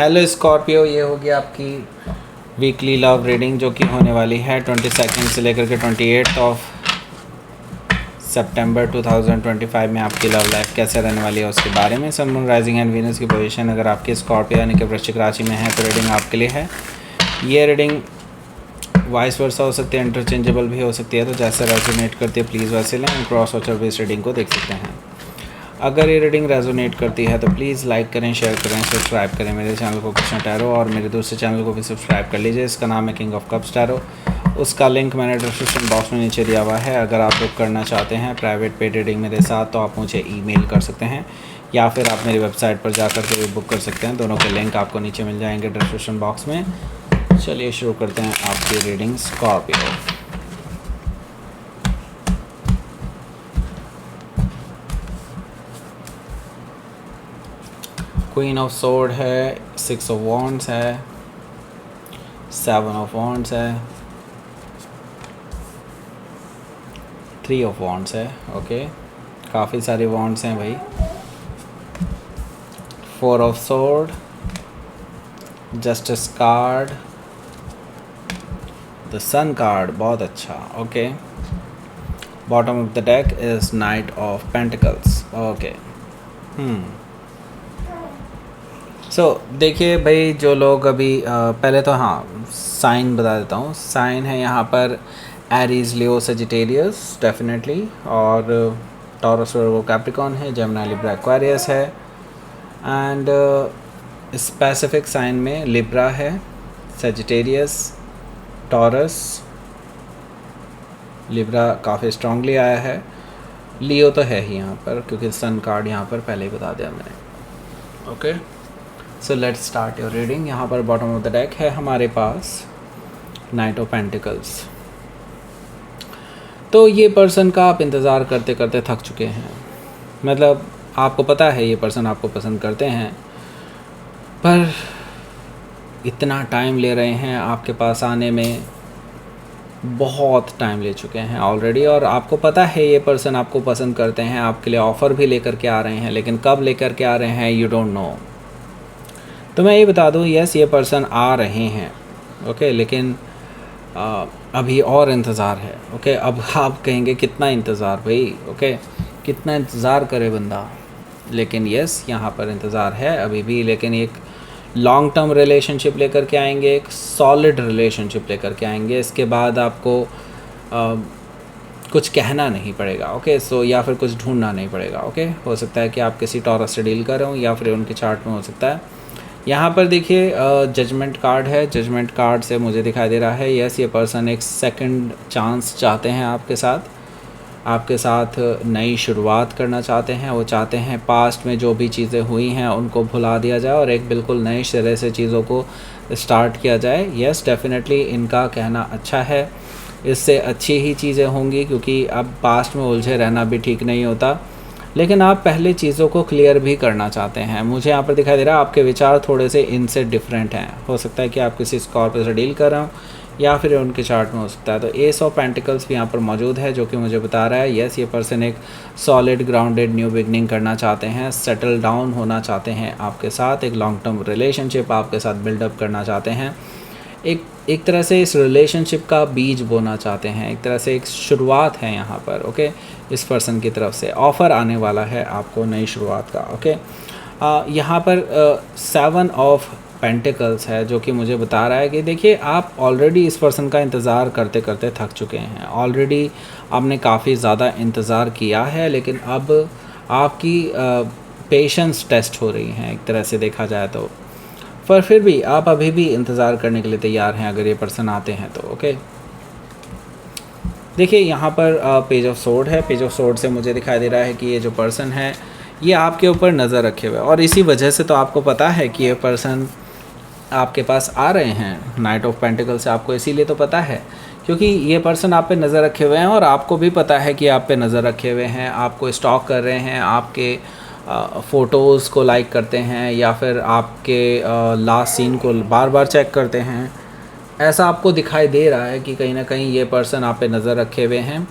Hello Scorpio, ये हो गया आपकी वीकली लव रीडिंग जो कि होने वाली है 22 से लेकर के 28 सितंबर 2025 में आपकी लव लाइफ कैसे रहने वाली है उसके बारे में। सन, मून, राइजिंग एंड वीनस की पोजीशन अगर आपकी स्कॉर्पियो यानी कि वृश्चिक राशि में है तो रीडिंग आपके लिए है। ये रीडिंग वाइस वर्सा हो सकती है, इंटरचेंजेबल भी हो सकती है, तो जैसे रेजोनेट करती है प्लीज़ वैसे लें। क्रॉस वॉचर भी इस रीडिंग को देख सकते हैं। अगर ये रीडिंग रेजोनेट करती है तो प्लीज़ लाइक करें, शेयर करें, सब्सक्राइब करें मेरे चैनल को कृष्णा टैरो, और मेरे दूसरे चैनल को भी सब्सक्राइब कर लीजिए। इसका नाम है किंग ऑफ कप्स टैरो। उसका लिंक मैंने डिस्क्रिप्शन बॉक्स में नीचे दिया हुआ है। अगर आप बुक करना चाहते हैं प्राइवेट पेड रीडिंग मेरे साथ तो आप मुझे ईमेल कर सकते हैं या फिर आप मेरी वेबसाइट पर जाकर के भी बुक कर सकते हैं। दोनों के लिंक आपको नीचे मिल जाएंगे डिस्क्रिप्शन बॉक्स में। चलिए शुरू करते हैं आपकी reading Scorpio. Queen of sword है, 6 ऑफ वॉन्ड्स है, 7 ऑफ वॉन्ड्स है, 3 ऑफ वॉन्ड्स है। ओके, काफ़ी सारे वॉन्ड्स हैं भाई। 4 of sword, justice card, the sun card, बहुत अच्छा। Okay, bottom of the deck is knight of pentacles. Okay, देखिए भाई, जो लोग अभी पहले तो हाँ साइन बता देता हूँ। साइन है यहाँ पर एरीज, लियो, सजिटेरियस डेफिनेटली, और टॉरस वर्गो कैप्रिकॉर्न है, जेमिनी, लिब्रा, एक्वेरियस है, एंड स्पेसिफिक साइन में लिब्रा है, सजिटेरियस, टॉरस। लिब्रा काफ़ी स्ट्रांगली आया है, लियो तो है ही यहाँ पर क्योंकि सन कार्ड यहाँ पर पहले ही बता दिया मैंने। Okay, so let's start your reading. यहाँ पर बॉटम ऑफ द डेक है हमारे पास नाइट ऑफ पेंटिकल्स। तो ये पर्सन का आप इंतज़ार करते करते थक चुके हैं। मतलब आपको पता है ये पर्सन आपको पसंद करते हैं, पर इतना टाइम ले रहे हैं आपके पास आने में, बहुत टाइम ले चुके हैं ऑलरेडी, और आपको पता है ये पर्सन आपको पसंद करते हैं, आपके लिए ऑफ़र भी लेकर के आ रहे हैं, लेकिन कब लेकर के आ रहे हैं यू डोंट नो। तो मैं ये बता दूँ, यस ये पर्सन आ रहे हैं, ओके, लेकिन अभी और इंतज़ार है। ओके, अब आप कहेंगे कितना इंतज़ार भाई, ओके, कितना इंतज़ार करे बंदा, लेकिन यस यहाँ पर इंतज़ार है अभी भी। लेकिन एक लॉन्ग टर्म रिलेशनशिप लेकर के आएंगे, एक सॉलिड रिलेशनशिप लेकर के आएंगे। इसके बाद आपको कुछ कहना नहीं पड़ेगा, ओके, सो या फिर कुछ ढूंढना नहीं पड़ेगा। ओके, हो सकता है कि आप किसी टॉरस से डील कर रहे हो या फिर उनके चार्ट में हो सकता है। यहाँ पर देखिए जजमेंट कार्ड है। जजमेंट कार्ड से मुझे दिखाई दे रहा है यस ये पर्सन एक सेकंड चांस चाहते हैं आपके साथ नई शुरुआत करना चाहते हैं। वो चाहते हैं पास्ट में जो भी चीज़ें हुई हैं उनको भुला दिया जाए और एक बिल्कुल नए सिरे से चीज़ों को स्टार्ट किया जाए। यस डेफिनेटली इनका कहना अच्छा है, इससे अच्छी ही चीज़ें होंगी, क्योंकि अब पास्ट में उलझे रहना भी ठीक नहीं होता। लेकिन आप पहले चीज़ों को क्लियर भी करना चाहते हैं। मुझे यहाँ पर दिखाई दे रहा है आपके विचार थोड़े से इनसे डिफरेंट हैं। हो सकता है कि आप किसी स्कॉर्पियो से डील कर रहे हो या फिर उनके चार्ट में हो सकता है। तो एस ऑफ पेंटिकल्स भी यहाँ पर मौजूद है, जो कि मुझे बता रहा है यस ये पर्सन एक सॉलिड ग्राउंडेड न्यू बिगनिंग करना चाहते हैं, सेटल डाउन होना चाहते हैं आपके साथ, एक लॉन्ग टर्म रिलेशनशिप आपके साथ बिल्डअप करना चाहते हैं, एक तरह से इस रिलेशनशिप का बीज बोना चाहते हैं, एक तरह से एक शुरुआत है यहाँ पर। ओके, इस पर्सन की तरफ से ऑफ़र आने वाला है आपको नई शुरुआत का। ओके, यहाँ पर 7 ऑफ पेंटिकल्स है, जो कि मुझे बता रहा है कि देखिए आप ऑलरेडी इस पर्सन का इंतज़ार करते करते थक चुके हैं। ऑलरेडी आपने काफ़ी ज़्यादा इंतज़ार किया है, लेकिन अब आपकी पेशेंस टेस्ट हो रही हैं एक तरह से देखा जाए तो, पर फिर भी आप अभी भी इंतज़ार करने के लिए तैयार हैं अगर ये पर्सन आते हैं तो। ओके, देखिए यहाँ पर पेज ऑफ सोर्ड है। पेज ऑफ सोर्ड से मुझे दिखाई दे रहा है कि ये जो पर्सन है ये आपके ऊपर नज़र रखे हुए है, और इसी वजह से तो आपको पता है कि ये पर्सन आपके पास आ रहे हैं नाइट ऑफ पेंटिकल से। आपको इसीलिए तो पता है क्योंकि ये पर्सन आप पे नज़र रखे हुए हैं, और आपको भी पता है कि आप पे नज़र रखे हुए हैं, आपको स्टॉक कर रहे हैं, आपके फ़ोटोज़ को लाइक करते हैं या फिर आपके लास्ट सीन को बार बार चेक करते हैं। ऐसा आपको दिखाई दे रहा है कि कहीं ना कहीं ये पर्सन आप पे नज़र रखे हुए हैं,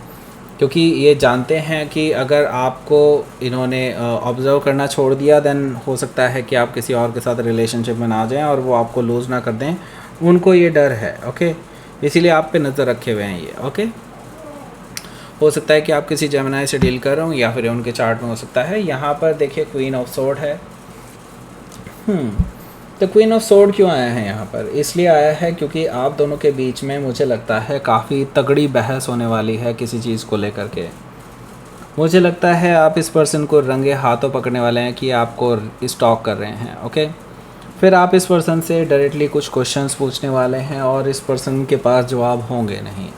क्योंकि ये जानते हैं कि अगर आपको इन्होंने ऑब्ज़र्व करना छोड़ दिया देन हो सकता है कि आप किसी और के साथ रिलेशनशिप में ना जाएं और वो आपको लूज़ ना कर दें, उनको ये डर है। ओके, इसीलिए आप पे नज़र रखे हुए हैं ये। ओके, हो सकता है कि आप किसी जेमिनी से डील कर रहे हो या फिर उनके चार्ट में हो सकता है। यहाँ पर देखिए क्वीन ऑफ सोर्ड है। तो क्वीन ऑफ सोर्ड क्यों आया है यहाँ पर? इसलिए आया है क्योंकि आप दोनों के बीच में मुझे लगता है काफ़ी तगड़ी बहस होने वाली है किसी चीज़ को लेकर के। मुझे लगता है आप इस पर्सन को रंगे हाथों पकड़ने वाले हैं कि आपको स्टॉक कर रहे हैं। ओके, फिर आप इस पर्सन से डायरेक्टली कुछ क्वेश्चंस पूछने वाले हैं और इस पर्सन के पास जवाब होंगे नहीं।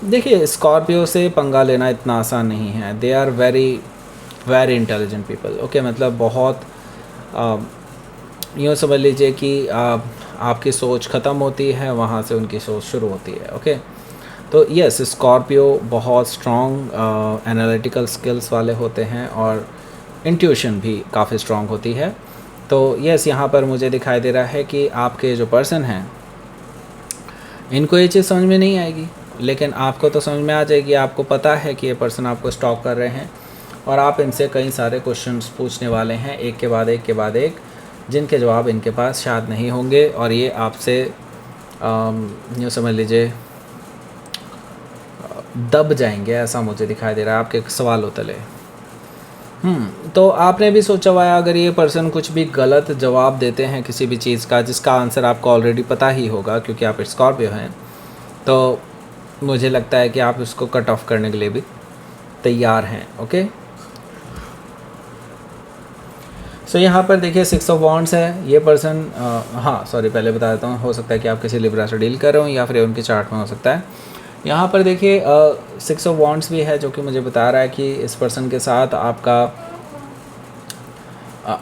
देखिए, स्कॉर्पियो से पंगा लेना इतना आसान नहीं है। They are very very intelligent people. Okay, मतलब बहुत यूँ समझ लीजिए कि आपकी सोच ख़त्म होती है, वहाँ से उनकी सोच शुरू होती है। ओके, तो यस, स्कॉर्पियो बहुत स्ट्रॉन्ग एनालिटिकल स्किल्स वाले होते हैं और इंट्यूशन भी काफ़ी स्ट्रॉन्ग होती है। तो यस, यहाँ पर मुझे दिखाई दे रहा है कि आपके जो पर्सन हैं इनको ये चीज़ समझ में नहीं आएगी, लेकिन आपको तो समझ में आ जाएगी। आपको पता है कि ये पर्सन आपको स्टॉक कर रहे हैं और आप इनसे कई सारे क्वेश्चंस पूछने वाले हैं, एक के बाद एक के बाद एक, जिनके जवाब इनके पास शायद नहीं होंगे और ये आपसे यूँ समझ लीजिए दब जाएंगे, ऐसा मुझे दिखाई दे रहा है आपके सवालों तले। तो आपने भी सोचा हुआ है, अगर ये पर्सन कुछ भी गलत जवाब देते हैं किसी भी चीज़ का जिसका आंसर आपको ऑलरेडी पता ही होगा क्योंकि आप स्कॉर्पियो हैं, तो मुझे लगता है कि आप इसको कट ऑफ करने के लिए भी तैयार हैं। ओके, सो यहाँ पर देखिए 6 ऑफ वॉन्ड्स है। ये पर्सन हाँ सॉरी, पहले बता देता हूँ, हो सकता है कि आप किसी लिब्रा से डील कर रहे हो या फिर उनके चार्ट में हो सकता है। यहाँ पर देखिए 6 ऑफ वॉन्ड्स भी है जो कि मुझे बता रहा है कि इस पर्सन के साथ आपका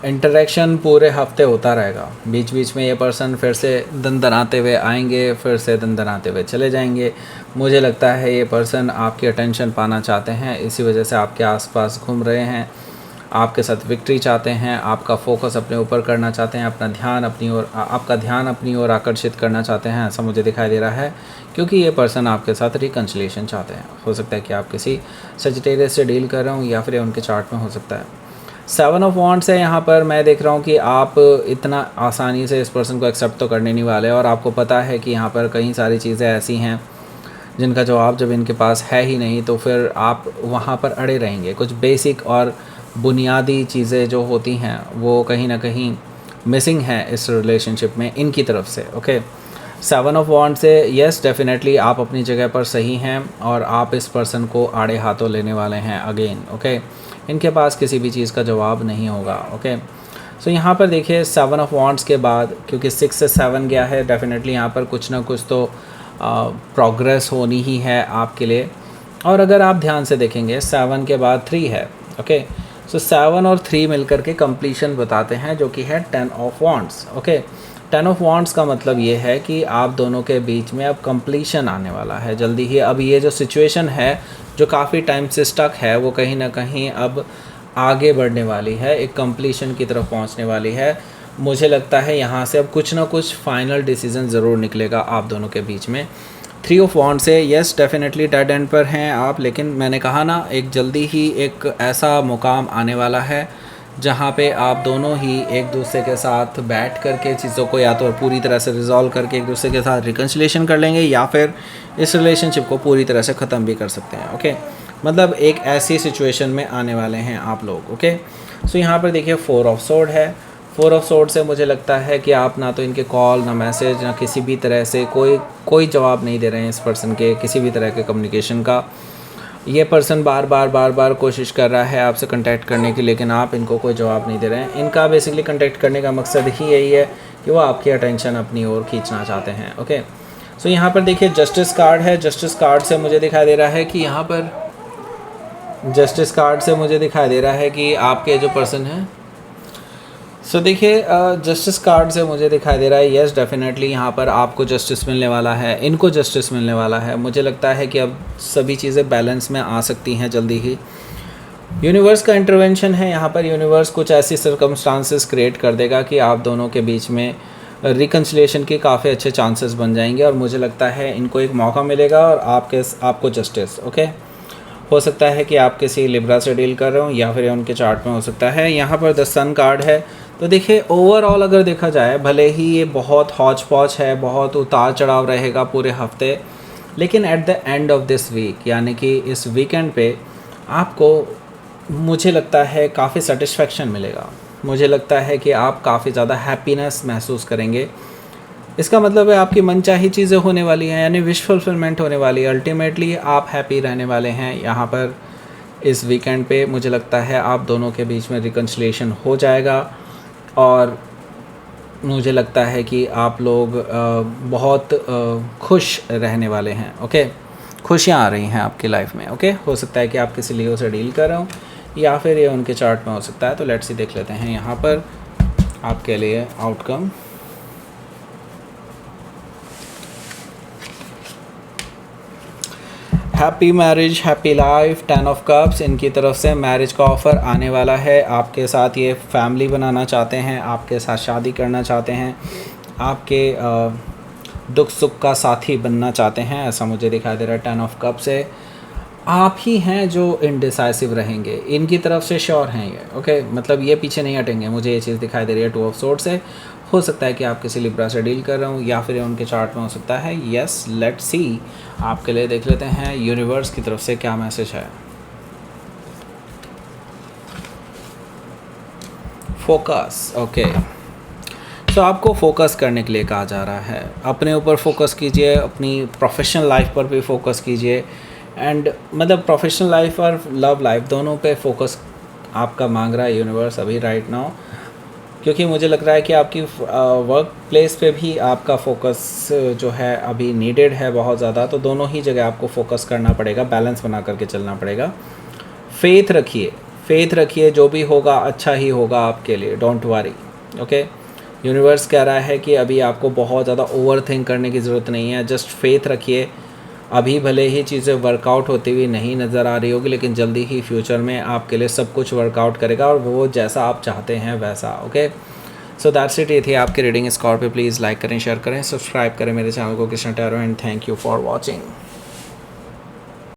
इंटरेक्शन पूरे हफ्ते होता रहेगा। बीच बीच में ये पर्सन फिर से दनदनाते हुए आएंगे, फिर से दनदनाते हुए चले जाएंगे। मुझे लगता है ये पर्सन आपकी अटेंशन पाना चाहते हैं, इसी वजह से आपके आसपास घूम रहे हैं, आपके साथ विक्ट्री चाहते हैं, आपका फोकस अपने ऊपर करना चाहते हैं, अपना ध्यान अपनी ओर, आपका ध्यान अपनी ओर आकर्षित करना चाहते हैं, ऐसा मुझे दिखाई दे रहा है। क्योंकि ये पर्सन आपके साथ रिकन्सिलिएशन चाहते हैं। हो सकता है कि आप किसी सजिटेरियस से डील कर रहे हो या फिर उनके चार्ट में हो सकता है। 7 ऑफ वॉन्ड्स है यहाँ पर। मैं देख रहा हूँ कि आप इतना आसानी से इस पर्सन को एक्सेप्ट तो करने नहीं वाले और आपको पता है कि यहाँ पर कई सारी चीज़ें ऐसी हैं जिनका जवाब जब इनके पास है ही नहीं तो फिर आप वहाँ पर अड़े रहेंगे। कुछ बेसिक और बुनियादी चीज़ें जो होती हैं वो कहीं ना कहीं मिसिंग है इस रिलेशनशिप में इनकी तरफ से। ओके, 7 ऑफ वॉन्ड से यस डेफिनेटली आप अपनी जगह पर सही हैं और आप इस पर्सन को आड़े हाथों लेने वाले हैं अगेन। ओके, इनके पास किसी भी चीज़ का जवाब नहीं होगा। ओके, सो यहाँ पर देखिए 7 ऑफ वॉन्ड्स के बाद क्योंकि 6 से 7 गया है, डेफिनेटली यहाँ पर कुछ ना कुछ तो प्रोग्रेस होनी ही है आपके लिए। और अगर आप ध्यान से देखेंगे 7 के बाद 3 है। ओके, सो 7 और 3 मिलकर के कंप्लीशन बताते हैं जो कि है 10 of wands. Okay, 10 of wands का मतलब ये है कि आप दोनों के बीच में अब कंप्लीशन आने वाला है जल्दी ही। अब ये जो सिचुएशन है जो काफ़ी टाइम से स्टक है वो कहीं ना कहीं अब आगे बढ़ने वाली है, एक कंप्लीशन की तरफ पहुंचने वाली है। मुझे लगता है यहाँ से अब कुछ ना कुछ फाइनल डिसीजन ज़रूर निकलेगा आप दोनों के बीच में। 3 ऑफ वॉन्ड से यस डेफिनेटली डेड एंड पर हैं आप, लेकिन मैंने कहा ना एक जल्दी ही एक ऐसा मुकाम आने वाला है जहाँ पे आप दोनों ही एक दूसरे के साथ बैठ करके चीज़ों को या तो पूरी तरह से रिजॉल्व करके एक दूसरे के साथ रिकन्सिलेशन कर लेंगे या फिर इस रिलेशनशिप को पूरी तरह से ख़त्म भी कर सकते हैं। ओके, मतलब एक ऐसी सिचुएशन में आने वाले हैं आप लोग। ओके, सो यहाँ पर देखिए 4 ऑफ सोर्ड है। 4 ऑफ सोर्ड से मुझे लगता है कि आप ना तो इनके कॉल ना मैसेज ना किसी भी तरह से कोई जवाब नहीं दे रहे हैं इस पर्सन के किसी भी तरह के कम्युनिकेशन का। ये पर्सन बार बार कोशिश कर रहा है आपसे कांटेक्ट करने की, लेकिन आप इनको कोई जवाब नहीं दे रहे हैं। इनका बेसिकली कांटेक्ट करने का मकसद ही यही है कि वो आपकी अटेंशन अपनी ओर खींचना चाहते हैं। ओके, सो यहाँ पर देखिए जस्टिस कार्ड है। जस्टिस कार्ड से मुझे दिखाई दे रहा है कि यहाँ पर जस्टिस कार्ड से मुझे दिखाई दे रहा है कि आपके जो पर्सन हैं, सो देखिए जस्टिस कार्ड से मुझे दिखाई दे रहा है यस डेफिनेटली यहाँ पर आपको जस्टिस मिलने वाला है, इनको जस्टिस मिलने वाला है। मुझे लगता है कि अब सभी चीज़ें बैलेंस में आ सकती हैं जल्दी ही। यूनिवर्स का इंटरवेंशन है यहाँ पर। यूनिवर्स कुछ ऐसी सर्कमस्टांसेस क्रिएट कर देगा कि आप दोनों के बीच में रिकन्सिलिएशन के काफ़ी अच्छे चांसेस बन जाएंगे और मुझे लगता है इनको एक मौका मिलेगा और आपको जस्टिस। ओके, हो सकता है कि आप किसी लिब्रा से डील कर रहे हो या फिर उनके चार्ट में हो सकता है। यहाँ पर द सन कार्ड है, तो देखिए ओवरऑल अगर देखा जाए भले ही ये बहुत हौच पौच है, बहुत उतार चढ़ाव रहेगा पूरे हफ्ते, लेकिन at the end of this week यानी कि इस वीकेंड पे आपको मुझे लगता है काफ़ी सेटिस्फेक्शन मिलेगा। मुझे लगता है कि आप काफ़ी ज़्यादा हैप्पीनेस महसूस करेंगे। इसका मतलब है आपकी मनचाही चीज़ें होने वाली हैं, यानी विश फुलफिलमेंट होने वाली है। अल्टीमेटली आप हैप्पी रहने वाले हैं यहाँ पर इस वीकेंड पे। मुझे लगता है आप दोनों के बीच में रिकन्सिलिएशन हो जाएगा और मुझे लगता है कि आप लोग बहुत खुश रहने वाले हैं। ओके, खुशियाँ आ रही हैं आपकी लाइफ में। ओके, हो सकता है कि आप किसी लियो से डील कर रहे हो या फिर ये उनके चार्ट में हो सकता है। तो लेट्स सी देख लेते हैं यहाँ पर आपके लिए outcome. Happy marriage, happy life, 10 of cups, इनकी तरफ से मैरिज का ऑफ़र आने वाला है। आपके साथ ये फैमिली बनाना चाहते हैं, आपके साथ शादी करना चाहते हैं, आपके दुख सुख का साथी बनना चाहते हैं, ऐसा मुझे दिखाई दे रहा है 10 ऑफ कप से। आप ही हैं जो इनडिसाइसिव रहेंगे, इनकी तरफ से श्योर हैं ये। ओके, मतलब ये पीछे नहीं हटेंगे, मुझे ये चीज़ दिखाई दे रही है 2 ऑफ सोर्ड से। हो सकता है कि आप किसी लिब्रा से डील कर रहे हो या फिर उनके चार्ट में हो सकता है। यस, लेट्स सी, आपके लिए देख लेते हैं यूनिवर्स की तरफ से क्या मैसेज है। फोकस, ओके, तो आपको फोकस करने के लिए कहा जा रहा है। अपने ऊपर फोकस कीजिए, अपनी प्रोफेशनल लाइफ पर भी फोकस कीजिए, एंड मतलब प्रोफेशनल लाइफ और लव लाइफ दोनों पे फोकस आपका मांग रहा है यूनिवर्स अभी राइट नाउ, क्योंकि मुझे लग रहा है कि आपकी वर्क प्लेस पे भी आपका फोकस जो है अभी नीडेड है बहुत ज़्यादा। तो दोनों ही जगह आपको फोकस करना पड़ेगा, बैलेंस बना करके चलना पड़ेगा। फेथ रखिए, फेथ रखिए, जो भी होगा अच्छा ही होगा आपके लिए, डोंट वरी। ओके, यूनिवर्स कह रहा है कि अभी आपको बहुत ज़्यादा ओवर थिंक करने की ज़रूरत नहीं है, जस्ट फेथ रखिए। अभी भले ही चीज़ें वर्कआउट होती हुई नहीं नज़र आ रही होगी, लेकिन जल्दी ही फ्यूचर में आपके लिए सब कुछ वर्कआउट करेगा और वो जैसा आप चाहते हैं वैसा। Okay, so that's it. ये थी आपकी रीडिंग स्कॉर पे। प्लीज़ लाइक करें, शेयर करें, सब्सक्राइब करें मेरे चैनल को Krishna tarot, and thank you for watching.